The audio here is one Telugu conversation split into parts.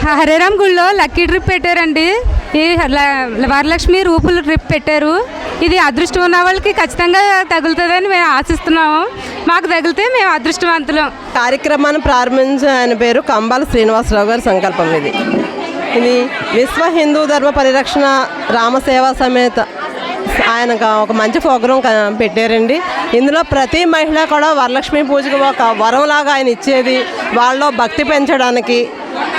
హరేరామ్ గుళ్ళో లక్కీ ట్రిప్ పెట్టారండి. ఈ వరలక్ష్మి రూపులు ట్రిప్ పెట్టారు. ఇది అదృష్టం ఉన్న వాళ్ళకి ఖచ్చితంగా తగులుతుందని మేము ఆశిస్తున్నాము. మాకు తగిలితే మేము అదృష్టవంతులం. కార్యక్రమాన్ని ప్రారంభించిన ఆయన పేరు కంబాల శ్రీనివాసరావు గారి సంకల్పం. ఇది విశ్వ హిందూ ధర్మ పరిరక్షణ రామసేవా సమేత ఆయన ఒక మంచి ప్రోగ్రాం పెట్టారండి. ఇందులో ప్రతి మహిళ కూడా వరలక్ష్మి పూజకు ఒక వరంలాగా ఆయన ఇచ్చేది, వాళ్ళలో భక్తి పెంచడానికి,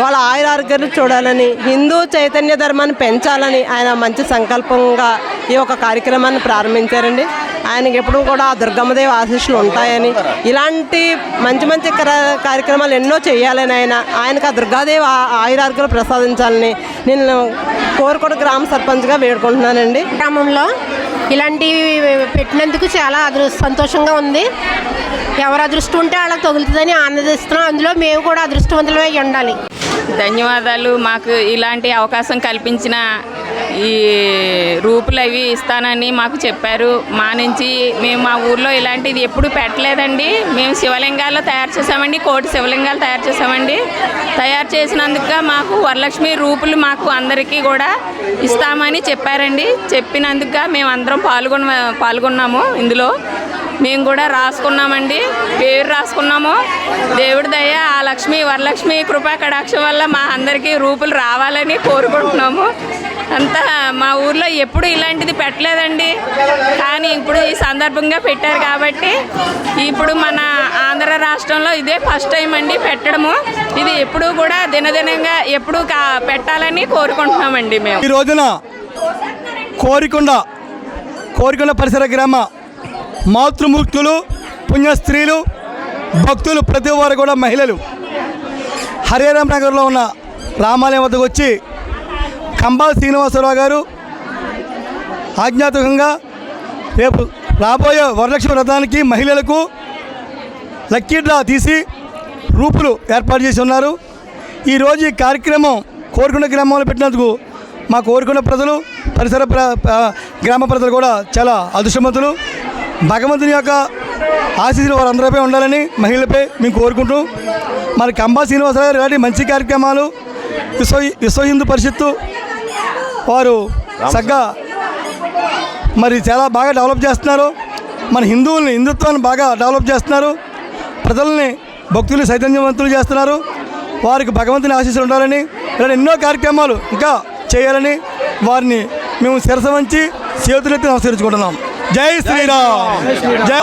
వాళ్ళ ఆయురారోగ్యాలు చూడాలని, హిందూ చైతన్య ధర్మాన్ని పెంచాలని ఆయన మంచి సంకల్పంగా ఈ ఒక కార్యక్రమాన్ని ప్రారంభించారండి. ఆయనకి ఎప్పుడూ కూడా దుర్గమ్మదేవి ఆశీస్సులు ఉంటాయని, ఇలాంటి మంచి మంచి కార్యక్రమాలు ఎన్నో చేయాలని ఆయనకు ఆ దుర్గాదేవి ఆయురారోగ్యాలు ప్రసాదించాలని నేను కోరుకోట గ్రామ సర్పంచ్గా వేడుకుంటున్నానండి. గ్రామంలో ఇలాంటివి పెట్టినందుకు చాలా సంతోషంగా ఉంది. ఎవరు అదృష్టం ఉంటే వాళ్ళకి తగులుతుందని ఆనందిస్తున్నాం. అందులో మేము కూడా అదృష్టవంతులమై ఉండాలి. ధన్యవాదాలు. మాకు ఇలాంటి అవకాశం కల్పించిన ఈ రూపులు అవి ఇస్తానని మాకు చెప్పారు. మా నుంచి మేము మా ఊర్లో ఇలాంటిది ఎప్పుడు పెట్టలేదండి. మేము శివలింగాల్లో తయారు చేసామండి, కోటి శివలింగాలు తయారు చేసామండి. తయారు చేసినందుకు మాకు వరలక్ష్మి రూపులు మాకు అందరికీ కూడా ఇస్తామని చెప్పారండి. చెప్పినందుకు మేము అందరం పాల్గొన్నాము. ఇందులో మేము కూడా రాసుకున్నామండి, పేరు రాసుకున్నాము. దేవుడి దయ ఆ లక్ష్మి వరలక్ష్మి కృపా కటాక్షం వల్ల మా అందరికీ రూపులు రావాలని కోరుకుంటున్నాము. అంతా మా ఊర్లో ఎప్పుడు ఇలాంటిది పెట్టలేదండి, కానీ ఇప్పుడు ఈ సందర్భంగా పెట్టారు కాబట్టి ఇప్పుడు మన ఆంధ్ర రాష్ట్రంలో ఇదే ఫస్ట్ టైం అండి పెట్టడము. ఇది ఎప్పుడు కూడా దినదినంగా ఎప్పుడు పెట్టాలని కోరుకుంటున్నామండి. మేము ఈ రోజున కోరికొండ పరిసర గ్రామ మాతృమూర్తులు, పుణ్య స్త్రీలు, భక్తులు ప్రతి వారు కూడా మహిళలు హరేరామ్ నగర్లో ఉన్న రామాలయం వద్దకు వచ్చి కంబాల శ్రీనివాసరావు గారు ఆజ్ఞాతకంగా రేపు రాబోయే వరలక్ష్మి వ్రతానికి మహిళలకు లక్కీ డ్రా తీసి రూపులు ఏర్పాటు చేసి ఉన్నారు. ఈరోజు ఈ కార్యక్రమం కోరికొండ గ్రామంలో పెట్టినందుకు మా కోరికొండ ప్రజలు, పరిసర గ్రామ ప్రజలు కూడా చాలా అదృష్టవంతులు. భగవంతుని యొక్క ఆశీస్సులు వారందరిపై ఉండాలని మహిళలపై మేము కోరుకుంటూ, మరి కంబాల శ్రీనివాసరావు గారు ఇలాంటి మంచి కార్యక్రమాలు విశ్వ హిందూ పరిషత్తు వారు చక్కగా మరి చాలా బాగా డెవలప్ చేస్తున్నారు. మన హిందుత్వాన్ని బాగా డెవలప్ చేస్తున్నారు. ప్రజల్ని భక్తులు చైతన్యవంతులు చేస్తున్నారు. వారికి భగవంతుని ఆశీస్సులు ఉండాలని, ఇలాంటి ఎన్నో కార్యక్రమాలు ఇంకా చేయాలని వారిని మేము శిరస వంచి చేతులెత్తి నమస్కరించుకుంటున్నాం. జై శ్రీరామ్. జై